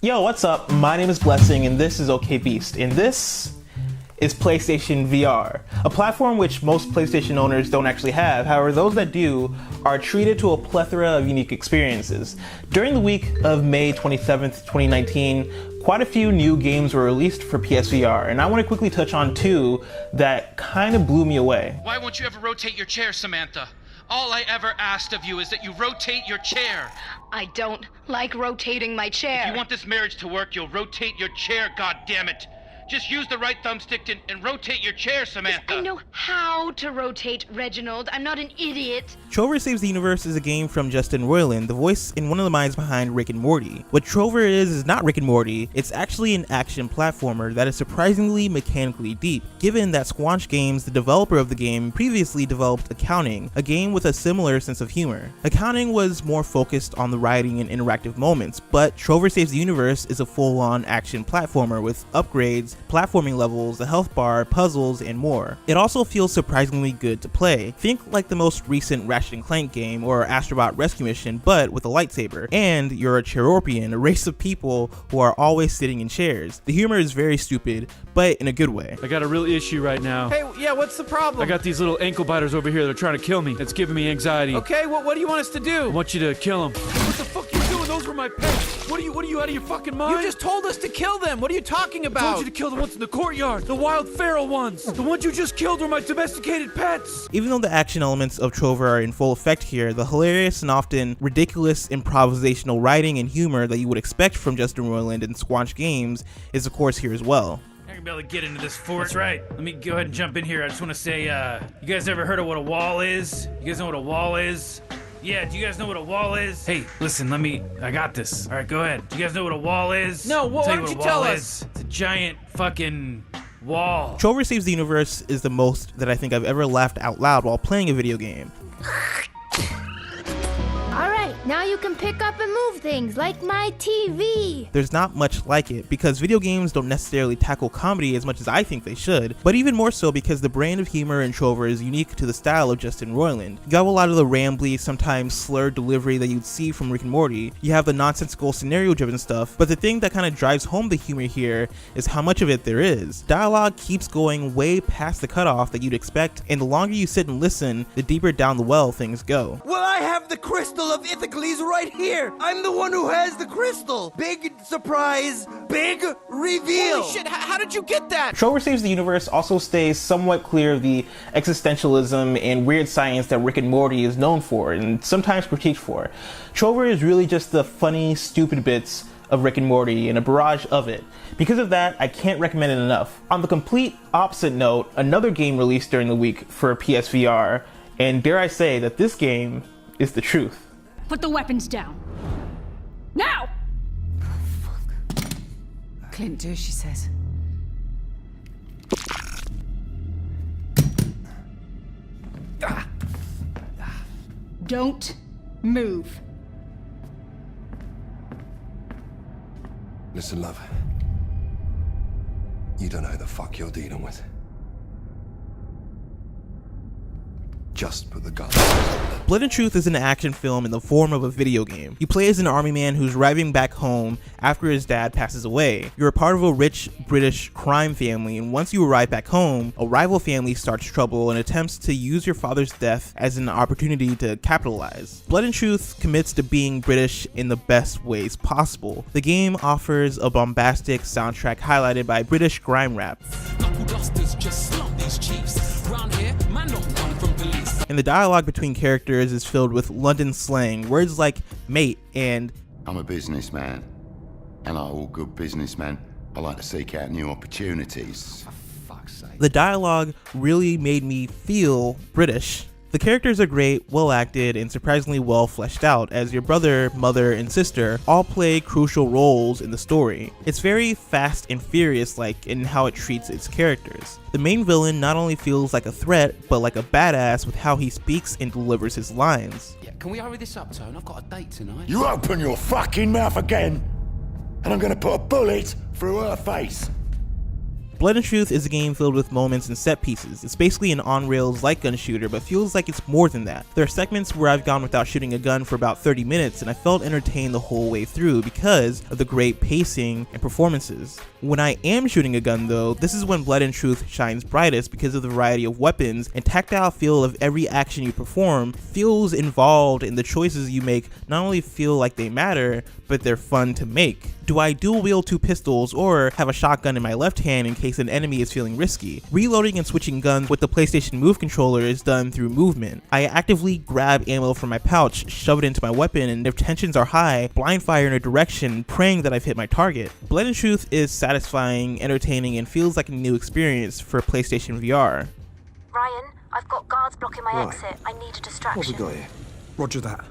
Yo, what's up? My name is Blessing and this is OK Beast, and this is PlayStation VR, a platform which most PlayStation owners don't actually have. However, those that do are treated to a plethora of unique experiences. During the week of May 27th, 2019, quite a few new games were released for PSVR, and I want to quickly touch on two that kind of blew me away. Why won't you ever rotate your chair, Samantha? All I ever asked of you is that you rotate your chair. I don't like rotating my chair. If you want this marriage to work, you'll rotate your chair, goddammit. Just use the right thumbstick and rotate your chair, Samantha. I know how to rotate, Reginald. I'm not an idiot. Trover Saves the Universe is a game from Justin Roiland, the voice in one of the minds behind Rick and Morty. What Trover is not Rick and Morty, it's actually an action platformer that is surprisingly mechanically deep, given that Squanch Games, the developer of the game, previously developed Accounting, a game with a similar sense of humor. Accounting was more focused on the writing and interactive moments, but Trover Saves the Universe is a full-on action platformer with upgrades, platforming levels, a health bar, puzzles, and more. It also feels surprisingly good to play. Think like the most recent Ratchet & Clank game or Astrobot Rescue Mission, but with a lightsaber. And you're a Chairopian, a race of people who are always sitting in chairs. The humor is very stupid, but in a good way. I got a real issue right now. Hey, yeah, what's the problem? I got these little ankle biters over here that are trying to kill me. It's giving me anxiety. Okay, what do you want us to do? I want you to kill them. What the fuck are you doing? Those were my pets. What are you out of your fucking mind? You just told us to kill them. What are you talking about? I told you to kill the ones in the courtyard. The wild feral ones. The ones you just killed were my domesticated pets. Even though the action elements of Trover are in full effect here, the hilarious and often ridiculous improvisational writing and humor that you would expect from Justin Roiland and Squanch Games is of course here as well. I'm gonna be able to get into this fort. That's right. Let me go ahead and jump in here. I just want to say, you guys ever heard of what a wall is? You guys know what a wall is? Yeah, do you guys know what a wall is? Hey, listen, I got this. All right, go ahead. Do you guys know what a wall is? No, why don't you tell us? It's a giant fucking wall. Trover Saves the Universe is the most that I think I've ever laughed out loud while playing a video game. Alright, now you can pick up and move things like my TV. There's not much like it because video games don't necessarily tackle comedy as much as I think they should, but even more so because the brand of humor in Trover is unique to the style of Justin Roiland. You have a lot of the rambly, sometimes slurred delivery that you'd see from Rick and Morty. You have the nonsensical scenario-driven stuff, but the thing that kind of drives home the humor here is how much of it there is. Dialogue keeps going way past the cutoff that you'd expect, and the longer you sit and listen, the deeper down the well things go. Well, I have the crystal of Ithacles right here. I'm the one who has the crystal. Big surprise, big reveal. Holy shit, how did you get that? Trover Saves the Universe also stays somewhat clear of the existentialism and weird science that Rick and Morty is known for and sometimes critiqued for. Trover is really just the funny, stupid bits of Rick and Morty and a barrage of it. Because of that, I can't recommend it enough. On the complete opposite note, another game released during the week for PSVR, and dare I say that this game is the truth. Put the weapons down. Now! Clint, do as she says. Don't move. Listen, love. You don't know who the fuck you're dealing with. Just put the gun. Blood and Truth is an action film in the form of a video game. You play as an army man who's arriving back home after his dad passes away. You're a part of a rich British crime family, and once you arrive back home, a rival family starts trouble and attempts to use your father's death as an opportunity to capitalize. Blood and Truth commits to being British in the best ways possible. The game offers a bombastic soundtrack highlighted by British grime rap. And the dialogue between characters is filled with London slang, words like mate and I'm a businessman, and like all good businessmen, I like to seek out new opportunities. For fuck's sake. The dialogue really made me feel British. The characters are great, well acted, and surprisingly well fleshed out, as your brother, mother, and sister all play crucial roles in the story. It's very Fast and Furious-like in how it treats its characters. The main villain not only feels like a threat, but like a badass with how he speaks and delivers his lines. Yeah, can we hurry this up, Tone? I've got a date tonight. You open your fucking mouth again, and I'm gonna put a bullet through her face. Blood and Truth is a game filled with moments and set pieces. It's basically an on-rails light gun shooter, but feels like it's more than that. There are segments where I've gone without shooting a gun for about 30 minutes, and I felt entertained the whole way through because of the great pacing and performances. When I am shooting a gun though, this is when Blood and Truth shines brightest because of the variety of weapons and tactile feel of every action you perform feels involved, and the choices you make not only feel like they matter, but they're fun to make. Do I dual wield 2 pistols or have a shotgun in my left hand in case an enemy is feeling risky? Reloading and switching guns with the PlayStation Move controller is done through movement. I actively grab ammo from my pouch, shove it into my weapon, and if tensions are high, blind fire in a direction, praying that I've hit my target. Blood and Truth is satisfying, entertaining, and feels like a new experience for PlayStation VR. Ryan, I've got guards blocking my exit. I need a distraction. What have we got here? Roger that.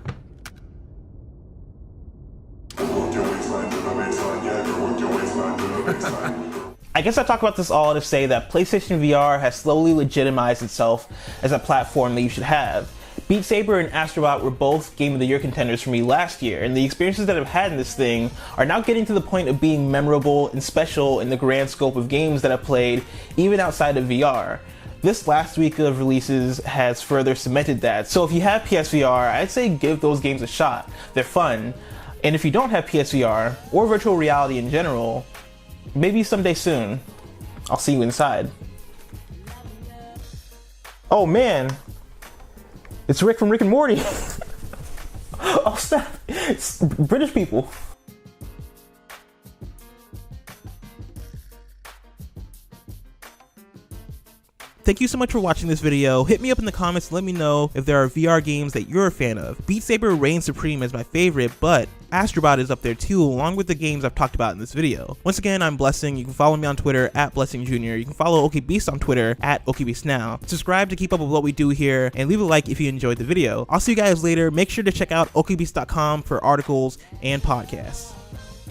I guess I talk about this all to say that PlayStation VR has slowly legitimized itself as a platform that you should have. Beat Saber and Astrobot were both Game of the Year contenders for me last year, and the experiences that I've had in this thing are now getting to the point of being memorable and special in the grand scope of games that I've played, even outside of VR. This last week of releases has further cemented that, so if you have PSVR, I'd say give those games a shot. They're fun. And if you don't have PSVR, or virtual reality in general, maybe someday soon, I'll see you inside. Oh man, it's Rick from Rick and Morty. Oh snap, it's British people. Thank you so much for watching this video. Hit me up in the comments and let me know if there are VR games that you're a fan of. Beat Saber reigns supreme as my favorite, but Astrobot is up there too, along with the games I've talked about in this video. Once again, I'm Blessing. You can follow me on Twitter at Blessing Jr. You can follow OKBeast on Twitter at OKBeastNow. Subscribe to keep up with what we do here, and leave a like if you enjoyed the video. I'll see you guys later. Make sure to check out okbeast.com for articles and podcasts.